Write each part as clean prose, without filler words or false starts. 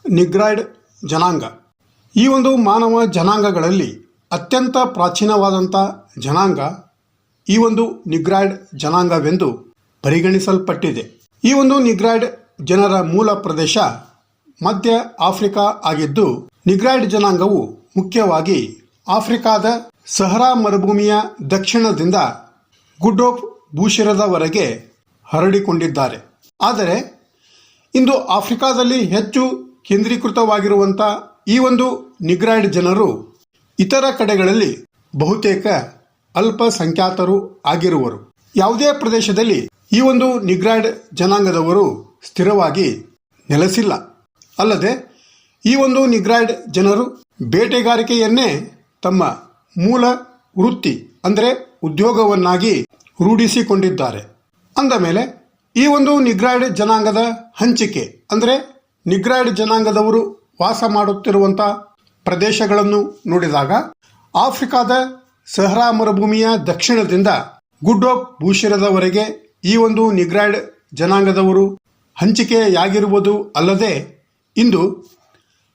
ನಿಗ್ರಾಯ್ಡ್ ಜನಾಂಗ. ಈ ಒಂದು ಮಾನವ ಜನಾಂಗಗಳಲ್ಲಿ ಅತ್ಯಂತ ಪ್ರಾಚೀನವಾದಂಥ ಜನಾಂಗ ಈ ಒಂದು ನಿಗ್ರಾಯ್ಡ್ ಜನಾಂಗವೆಂದು ಪರಿಗಣಿಸಲ್ಪಟ್ಟಿದೆ. ಈ ಒಂದು ನಿಗ್ರಾಯ್ಡ್ ಜನರ ಮೂಲ ಪ್ರದೇಶ ಮಧ್ಯ ಆಫ್ರಿಕಾ ಆಗಿದ್ದು, ನಿಗ್ರಾಯ್ಡ್ ಜನಾಂಗವು ಮುಖ್ಯವಾಗಿ ಆಫ್ರಿಕಾದ ಸಹರಾ ಮರುಭೂಮಿಯ ದಕ್ಷಿಣದಿಂದ ಗುಡ್ಡೋಪ್ ಭೂಶಿರದವರೆಗೆ ಹರಡಿಕೊಂಡಿದ್ದಾರೆ. ಆದರೆ ಇಂದು ಆಫ್ರಿಕಾದಲ್ಲಿ ಹೆಚ್ಚು ಕೇಂದ್ರೀಕೃತವಾಗಿರುವಂಥ ಈ ಒಂದು ನಿಗ್ರಾಯ್ಡ್ ಜನರು ಇತರ ಕಡೆಗಳಲ್ಲಿ ಬಹುತೇಕ ಅಲ್ಪಸಂಖ್ಯಾತರು ಆಗಿರುವರು. ಯಾವುದೇ ಪ್ರದೇಶದಲ್ಲಿ ಈ ಒಂದು ನಿಗ್ರಾಯ್ಡ್ ಜನಾಂಗದವರು ಸ್ಥಿರವಾಗಿ ನೆಲೆಸಿಲ್ಲ. ಅಲ್ಲದೆ ಈ ಒಂದು ನಿಗ್ರಾಯ್ಡ್ ಜನರು ಬೇಟೆಗಾರಿಕೆಯನ್ನೇ ತಮ್ಮ ಮೂಲ ವೃತ್ತಿ ಅಂದರೆ ಉದ್ಯೋಗವನ್ನಾಗಿ ರೂಢಿಸಿಕೊಂಡಿದ್ದಾರೆ. ಅಂದ ಮೇಲೆ ಈ ಒಂದು ನಿಗ್ರಾಯ್ಡ್ ಜನಾಂಗದ ಹಂಚಿಕೆ ಅಂದರೆ ನಿಗ್ರಾಯ್ಡ್ ಜನಾಂಗದವರು ವಾಸ ಮಾಡುತ್ತಿರುವಂಥ ಪ್ರದೇಶಗಳನ್ನು ನೋಡಿದಾಗ ಆಫ್ರಿಕಾದ ಸಹರಾ ಮರುಭೂಮಿಯ ದಕ್ಷಿಣದಿಂದ ಗುಡ್ಡೋಪ್ ಭೂಶಿರದವರೆಗೆ ಈ ಒಂದು ನಿಗ್ರಾಯ್ಡ್ ಜನಾಂಗದವರು ಹಂಚಿಕೆಯಾಗಿರುವುದು ಅಲ್ಲದೆ ಇಂದು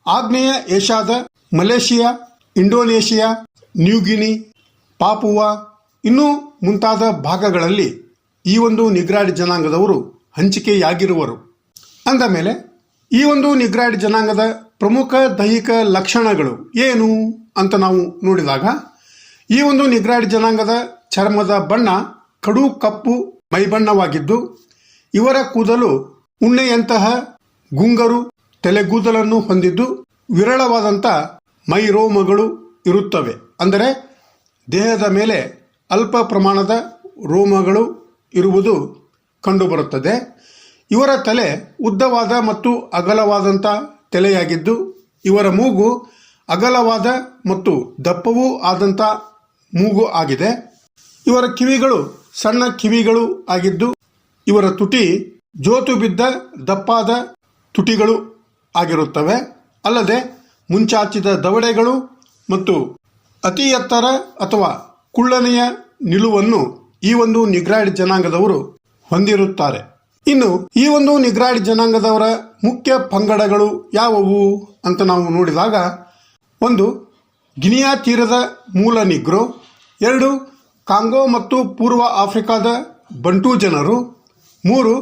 ಆಗ್ನೇಯ ಏಷ್ಯಾದ ಮಲೇಷಿಯಾ, ಇಂಡೋನೇಷಿಯಾ, ನ್ಯೂಗಿನಿ, ಪಾಪುವಾ ಇನ್ನೂ ಮುಂತಾದ ಭಾಗಗಳಲ್ಲಿ ಈ ಒಂದು ನಿಗ್ರಾಯ್ಡ್ ಜನಾಂಗದವರು ಹಂಚಿಕೆಯಾಗಿರುವರು. ಅಂದ ಮೇಲೆ ಈ ಒಂದು ನಿಗ್ರಾಯ್ಡ್ ಜನಾಂಗದ ಪ್ರಮುಖ ದೈಹಿಕ ಲಕ್ಷಣಗಳು ಏನು ಅಂತ ನಾವು ನೋಡಿದಾಗ ಈ ಒಂದು ನಿಗ್ರಾಯ್ಡ್ ಜನಾಂಗದ ಚರ್ಮದ ಬಣ್ಣ ಕಡು ಕಪ್ಪು ಮೈಬಣ್ಣವಾಗಿದ್ದು, ಇವರ ಕೂದಲು ಉಣ್ಣೆಯಂತಹ ಗುಂಗರು ತಲೆಗೂದಲನ್ನು ಹೊಂದಿದ್ದು ವಿರಳವಾದಂಥ ಮೈರೋಮಗಳು ಇರುತ್ತವೆ. ಅಂದರೆ ದೇಹದ ಮೇಲೆ ಅಲ್ಪ ಪ್ರಮಾಣದ ರೋಮಗಳು ಇರುವುದು ಕಂಡುಬರುತ್ತದೆ. ಇವರ ತಲೆ ಉದ್ದವಾದ ಮತ್ತು ಅಗಲವಾದಂಥ ತಲೆಯಾಗಿದ್ದು, ಇವರ ಮೂಗು ಅಗಲವಾದ ಮತ್ತು ದಪ್ಪವೂ ಆದಂಥ ಮೂಗು ಆಗಿದೆ. ಇವರ ಕಿವಿಗಳು ಸಣ್ಣ ಕಿವಿಗಳು ಆಗಿದ್ದು, ಇವರ ತುಟಿ ಜೋತು ಬಿದ್ದ ದಪ್ಪಾದ ತುಟಿಗಳು ಆಗಿರುತ್ತವೆ. ಅಲ್ಲದೆ ಮುಂಚಾಚಿದ ದವಡೆಗಳು ಮತ್ತು ಅತಿ ಎತ್ತರ ಅಥವಾ ಕುಳ್ಳನೆಯ ನಿಲುವನ್ನು ಈ ಒಂದು ನಿಗ್ರಾಯ್ಡ್ ಜನಾಂಗದವರು ಹೊಂದಿರುತ್ತಾರೆ. ಇನ್ನು ಈ ಒಂದು ನಿಗ್ರಾಯ್ಡ್ ಜನಾಂಗದವರ ಮುಖ್ಯ ಪಂಗಡಗಳು ಯಾವುವು ಅಂತ ನಾವು ನೋಡಿದಾಗ, 1 ಗಿನಿಯಾ ತೀರದ ಮೂಲ ನಿಗ್ರೋ, 2 ಕಾಂಗೋ ಮತ್ತು ಪೂರ್ವ ಆಫ್ರಿಕಾದ ಬಂಟೂ ಜನರು, 3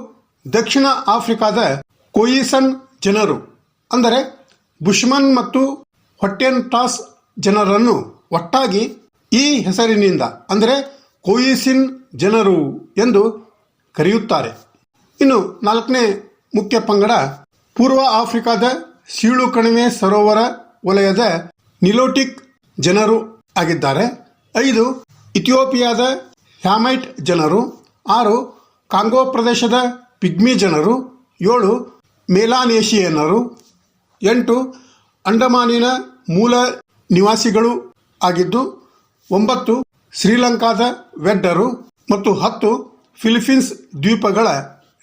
ದಕ್ಷಿಣ ಆಫ್ರಿಕಾದ ಕೊಯಿಸನ್ ಜನರು ಅಂದರೆ ಬುಷ್ಮನ್ ಮತ್ತು ಹೊಟ್ಟೆನ್ ಟಾಸ್ ಜನರನ್ನು ಒಟ್ಟಾಗಿ ಈ ಹೆಸರಿನಿಂದ ಅಂದರೆ ಕೊಯಿಸಿನ್ ಜನರು ಎಂದು ಕರೆಯುತ್ತಾರೆ. ಇನ್ನು 4ನೇ ಮುಖ್ಯ ಪಂಗಡ ಪೂರ್ವ ಆಫ್ರಿಕಾದ ಸೀಳು ಕಣಿವೆ ಸರೋವರ ವಲಯದ ನಿಲೋಟಿಕ್ ಜನರು ಆಗಿದ್ದಾರೆ. 5 ಇಥಿಯೋಪಿಯಾದ ಹ್ಯಾಮೈಟ್ ಜನರು, 6 ಕಾಂಗೋ ಪ್ರದೇಶದ ಪಿಗ್ಮಿ ಜನರು, 7 ಮೆಲಾನೇಷಿಯನ್ನರು, 8 ಅಂಡಮಾನಿನ ಮೂಲ ನಿವಾಸಿಗಳು ಆಗಿದ್ದು, 9 ಶ್ರೀಲಂಕಾದ ವೆಡ್ಡರು ಮತ್ತು 10 ಫಿಲಿಪೀನ್ಸ್ ದ್ವೀಪಗಳ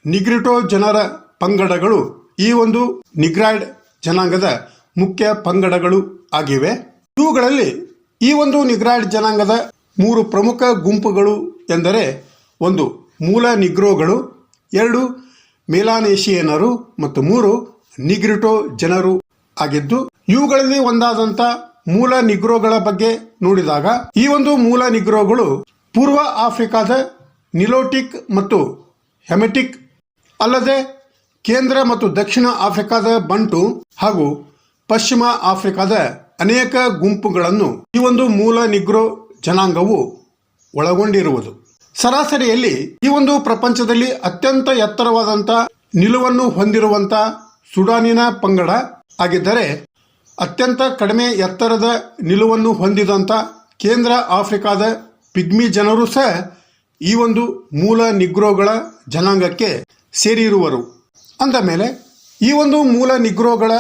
ನಿಗ್ರಿಟೋ ಜನರ ಪಂಗಡಗಳು ಈ ಒಂದು ನಿಗ್ರಾಯ್ಡ್ ಜನಾಂಗದ ಮುಖ್ಯ ಪಂಗಡಗಳು ಆಗಿವೆ. ಇವುಗಳಲ್ಲಿ ಈ ಒಂದು ನಿಗ್ರಾಯ್ಡ್ ಜನಾಂಗದ 3 ಪ್ರಮುಖ ಗುಂಪುಗಳು ಎಂದರೆ 1 ಮೂಲ ನಿಗ್ರೋಗಳು, 2 ಮೆಲಾನೇಷಿಯನರು ಮತ್ತು 3 ನಿಗ್ರಿಟೋ ಜನರು ಆಗಿದ್ದು, ಇವುಗಳಲ್ಲಿ ಒಂದಾದಂಥ ಮೂಲ ನಿಗ್ರೋಗಳ ಬಗ್ಗೆ ನೋಡಿದಾಗ ಈ ಒಂದು ಮೂಲ ನಿಗ್ರೋಗಳು ಪೂರ್ವ ಆಫ್ರಿಕಾದ ನಿಲೋಟಿಕ್ ಮತ್ತು ಹೆಮೆಟಿಕ್ ಅಲ್ಲದೆ ಕೇಂದ್ರ ಮತ್ತು ದಕ್ಷಿಣ ಆಫ್ರಿಕಾದ ಬಂಟು ಹಾಗೂ ಪಶ್ಚಿಮ ಆಫ್ರಿಕಾದ ಅನೇಕ ಗುಂಪುಗಳನ್ನು ಈ ಒಂದು ಮೂಲ ನಿಗ್ರೋ ಜನಾಂಗವು ಒಳಗೊಂಡಿರುವುದು. ಸರಾಸರಿಯಲ್ಲಿ ಈ ಒಂದು ಪ್ರಪಂಚದಲ್ಲಿ ಅತ್ಯಂತ ಎತ್ತರವಾದಂಥ ನಿಲುವನ್ನು ಹೊಂದಿರುವಂಥ ಸುಡಾನಿನ ಪಂಗಡ ಆಗಿದ್ದರೆ, ಅತ್ಯಂತ ಕಡಿಮೆ ಎತ್ತರದ ನಿಲುವನ್ನು ಹೊಂದಿದಂಥ ಕೇಂದ್ರ ಆಫ್ರಿಕಾದ ಪಿಗ್ಮಿ ಜನರು ಸಹ ಈ ಒಂದು ಮೂಲ ನಿಗ್ರೋಗಳ ಜನಾಂಗಕ್ಕೆ ಸೇರಿರುವರು. ಅಂದ ಮೇಲೆ ಈ ಒಂದು ಮೂಲ ನಿಗ್ರೋಗಳ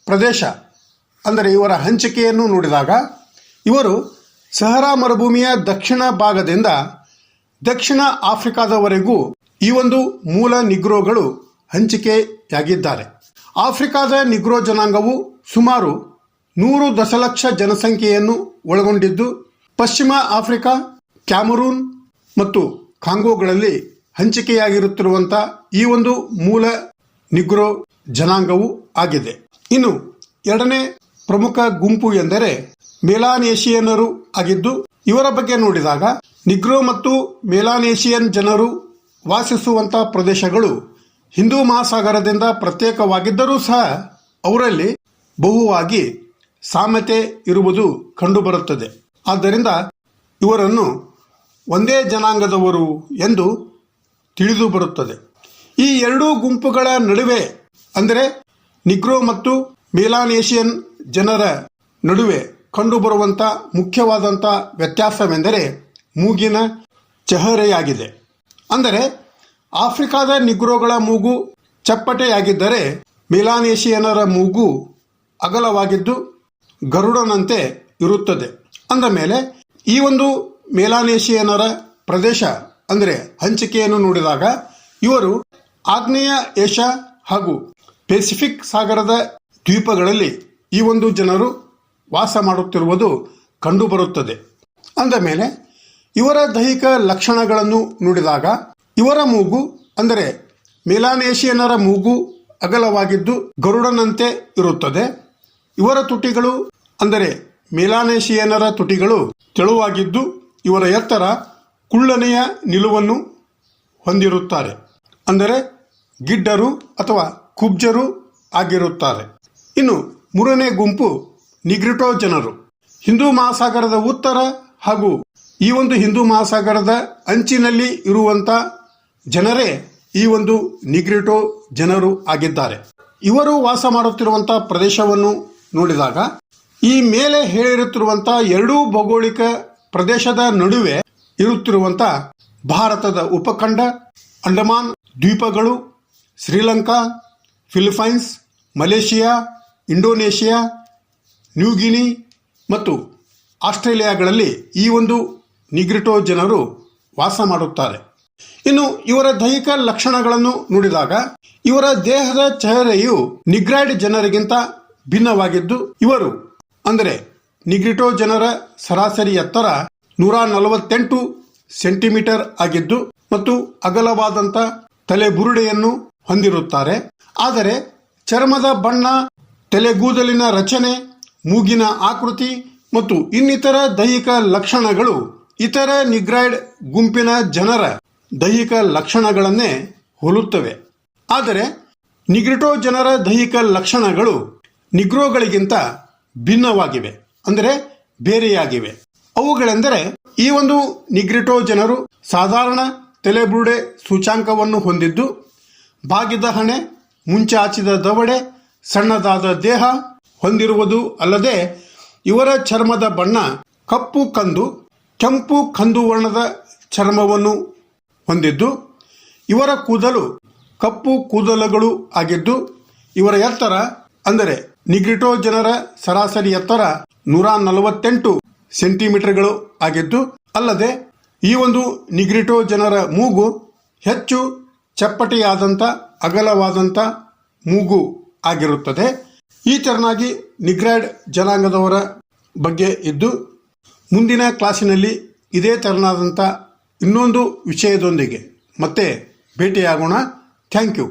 ಪ್ರದೇಶ ಅಂದರೆ ಇವರ ಹಂಚಿಕೆಯನ್ನು ನೋಡಿದಾಗ ಇವರು ಸಹರಾ ಮರುಭೂಮಿಯ ದಕ್ಷಿಣ ಭಾಗದಿಂದ ದಕ್ಷಿಣ ಆಫ್ರಿಕಾದವರೆಗೂ ಈ ಒಂದು ಮೂಲ ನಿಗ್ರೋಗಳು ಹಂಚಿಕೆಯಾಗಿದ್ದಾರೆ. ಆಫ್ರಿಕಾದ ನಿಗ್ರೋ ಜನಾಂಗವು ಸುಮಾರು 100 ದಶಲಕ್ಷ ಜನಸಂಖ್ಯೆಯನ್ನು ಒಳಗೊಂಡಿದ್ದು, ಪಶ್ಚಿಮ ಆಫ್ರಿಕಾ, ಕ್ಯಾಮರೂನ್ ಮತ್ತು ಕಾಂಗೋಗಳಲ್ಲಿ ಹಂಚಿಕೆಯಾಗಿರುತ್ತಿರುವಂಥ ಈ ಒಂದು ಮೂಲ ನಿಗ್ರೋ ಜನಾಂಗವು ಆಗಿದೆ. ಇನ್ನು ಎರಡನೇ ಪ್ರಮುಖ ಗುಂಪು ಎಂದರೆ ಮೆಲಾನೇಷಿಯನ್ನರು ಆಗಿದ್ದು, ಇವರ ಬಗ್ಗೆ ನೋಡಿದಾಗ ನಿಗ್ರೋ ಮತ್ತು ಮೆಲಾನೇಷಿಯನ್ ಜನರು ವಾಸಿಸುವಂತ ಪ್ರದೇಶಗಳು ಹಿಂದೂ ಮಹಾಸಾಗರದಿಂದ ಪ್ರತ್ಯೇಕವಾಗಿದ್ದರೂ ಸಹ ಅವರಲ್ಲಿ ಬಹುವಾಗಿ ಸಾಮ್ಯತೆ ಇರುವುದು ಕಂಡುಬರುತ್ತದೆ. ಆದ್ದರಿಂದ ಇವರನ್ನು ಒಂದೇ ಜನಾಂಗದವರು ಎಂದು ತಿಳಿದು ಬರುತ್ತದೆ. ಈ ಎರಡೂ ಗುಂಪುಗಳ ನಡುವೆ ಅಂದರೆ ನಿಗ್ರೋ ಮತ್ತು ಮೆಲಾನೇಷಿಯನ್ ಜನರ ನಡುವೆ ಕಂಡುಬರುವಂಥ ಮುಖ್ಯವಾದಂಥ ವ್ಯತ್ಯಾಸವೆಂದರೆ ಮೂಗಿನ ಚಹರೆಯಾಗಿದೆ. ಅಂದರೆ ಆಫ್ರಿಕಾದ ನಿಗ್ರೋಗಳ ಮೂಗು ಚಪ್ಪಟೆಯಾಗಿದ್ದರೆ ಮೆಲಾನೇಷಿಯನರ ಮೂಗು ಅಗಲವಾಗಿದ್ದು ಗರುಡನಂತೆ ಇರುತ್ತದೆ. ಅಂದ ಮೇಲೆ ಈ ಒಂದು ಮೆಲಾನೇಷಿಯನರ ಪ್ರದೇಶ ಅಂದರೆ ಹಂಚಿಕೆಯನ್ನು ನೋಡಿದಾಗ ಇವರು ಆಗ್ನೇಯ ಏಷ್ಯಾ ಹಾಗೂ ಪೆಸಿಫಿಕ್ ಸಾಗರದ ದ್ವೀಪಗಳಲ್ಲಿ ಈ ಒಂದು ಜನರು ವಾಸ ಮಾಡುತ್ತಿರುವುದು ಕಂಡುಬರುತ್ತದೆ. ಅಂದ ಮೇಲೆ ಇವರ ದೈಹಿಕ ಲಕ್ಷಣಗಳನ್ನು ನೋಡಿದಾಗ ಇವರ ಮೂಗು ಅಂದರೆ ಮೆಲಾನೇಷಿಯನರ ಮೂಗು ಅಗಲವಾಗಿದ್ದು ಗರುಡನಂತೆ ಇರುತ್ತದೆ. ಇವರ ತುಟಿಗಳು ಅಂದರೆ ಮೆಲಾನೇಷಿಯನರ ತುಟಿಗಳು ತೆಳುವಾಗಿದ್ದು ಇವರ ಎತ್ತರ ಕುಳ್ಳನೆಯ ನಿಲುವನ್ನು ಹೊಂದಿರುತ್ತಾರೆ. ಅಂದರೆ ಗಿಡ್ಡರು ಅಥವಾ ಕುಬ್ಜರು ಆಗಿರುತ್ತಾರೆ. ಇನ್ನು ಮೂರನೇ ಗುಂಪು ನಿಗ್ರಿಟೋ ಜನರು. ಹಿಂದೂ ಮಹಾಸಾಗರದ ಉತ್ತರ ಹಾಗೂ ಈ ಒಂದು ಹಿಂದೂ ಮಹಾಸಾಗರದ ಅಂಚಿನಲ್ಲಿ ಇರುವಂತ ಜನರೇ ಈ ಒಂದು ನಿಗ್ರಿಟೋ ಜನರು ಆಗಿದ್ದಾರೆ. ಇವರು ವಾಸ ಮಾಡುತ್ತಿರುವಂತಹ ಪ್ರದೇಶವನ್ನು ನೋಡಿದಾಗ ಈ ಮೇಲೆ ಹೇಳಿರುತ್ತಿರುವಂತಹ ಎರಡೂ ಭೌಗೋಳಿಕ ಪ್ರದೇಶದ ನಡುವೆ ಇರುತ್ತಿರುವಂತ ಭಾರತದ ಉಪಖಂಡ, ಅಂಡಮಾನ್ ದ್ವೀಪಗಳು, Sri Lanka, Philippines, Malaysia, Indonesia, New Guinea ಮತ್ತು ಆಸ್ಟ್ರೇಲಿಯಾಗಳಲ್ಲಿ ಈ ಒಂದು ನಿಗ್ರಿಟೋ ಜನರು ವಾಸ ಮಾಡುತ್ತಾರೆ. ಇನ್ನು ಇವರ ದೈಹಿಕ ಲಕ್ಷಣಗಳನ್ನು ನೋಡಿದಾಗ ಇವರ ದೇಹದ ಚಹರೆಯು ನಿಗ್ರಾಯ್ಡ್ ಜನರಿಗಿಂತ ಭಿನ್ನವಾಗಿದ್ದು ಇವರು ಅಂದರೆ ನಿಗ್ರಿಟೋ ಜನರ ಸರಾಸರಿ ಎತ್ತರ 148 ಸೆಂಟಿಮೀಟರ್ ಆಗಿದ್ದು ಮತ್ತು ಅಗಲವಾದಂಥ ತಲೆಬುರುಡೆಯನ್ನು ಹೊಂದಿರುತ್ತಾರೆ. ಆದರೆ ಚರ್ಮದ ಬಣ್ಣ, ತಲೆಗೂದಲಿನ ರಚನೆ, ಮೂಗಿನ ಆಕೃತಿ ಮತ್ತು ಇನ್ನಿತರ ದೈಹಿಕ ಲಕ್ಷಣಗಳು ಇತರ ನಿಗ್ರಾಯ್ಡ್ ಗುಂಪಿನ ಜನರ ದೈಹಿಕ ಲಕ್ಷಣಗಳನ್ನೇ ಹೋಲುತ್ತವೆ. ಆದರೆ ನಿಗ್ರಿಟೋ ಜನರ ದೈಹಿಕ ಲಕ್ಷಣಗಳು ನಿಗ್ರೋಗಳಿಗಿಂತ ಭಿನ್ನವಾಗಿವೆ, ಅಂದರೆ ಬೇರೆಯಾಗಿವೆ. ಅವುಗಳೆಂದರೆ ಈ ಒಂದು ನಿಗ್ರಿಟೋ ಜನರು ಸಾಧಾರಣ ತಲೆಬುರುಡೆ ಸೂಚಾಂಕವನ್ನು ಹೊಂದಿದ್ದು ಬಾಗಿದ ಹಣೆ, ಮುಂಚಾಚಿದ ದವಡೆ, ಸಣ್ಣದಾದ ದೇಹ ಹೊಂದಿರುವುದು ಅಲ್ಲದೆ ಇವರ ಚರ್ಮದ ಬಣ್ಣ ಕಪ್ಪು ಕಂದು, ಕೆಂಪು ಕಂದು ವರ್ಣದ ಚರ್ಮವನ್ನು ಹೊಂದಿದ್ದು ಇವರ ಕೂದಲು ಕಪ್ಪು ಕೂದಲುಗಳು ಆಗಿದ್ದು ಇವರ ಎತ್ತರ ಅಂದರೆ ನಿಗ್ರಿಟೋ ಜನರ ಸರಾಸರಿ ಎತ್ತರ 148 ಸೆಂಟಿಮೀಟರ್ಗಳು ಆಗಿದ್ದು ಅಲ್ಲದೆ ಈ ಒಂದು ನಿಗ್ರಿಟೋ ಜನರ ಮೂಗು ಹೆಚ್ಚು ಚಪ್ಪಟೆಯಾದಂಥ ಅಗಲವಾದಂಥ ಮೂಗು ಆಗಿರುತ್ತದೆ. ಈ ತೆರನಾಗಿ ನಿಗ್ರಾಯ್ಡ್ ಜನಾಂಗದವರ ಬಗ್ಗೆ ಇದ್ದು ಮುಂದಿನ ಕ್ಲಾಸಿನಲ್ಲಿ ಇದೇ ತೆರನಾದಂಥ ಇನ್ನೊಂದು ವಿಷಯದೊಂದಿಗೆ ಮತ್ತೆ ಭೇಟಿಯಾಗೋಣ. Thank you.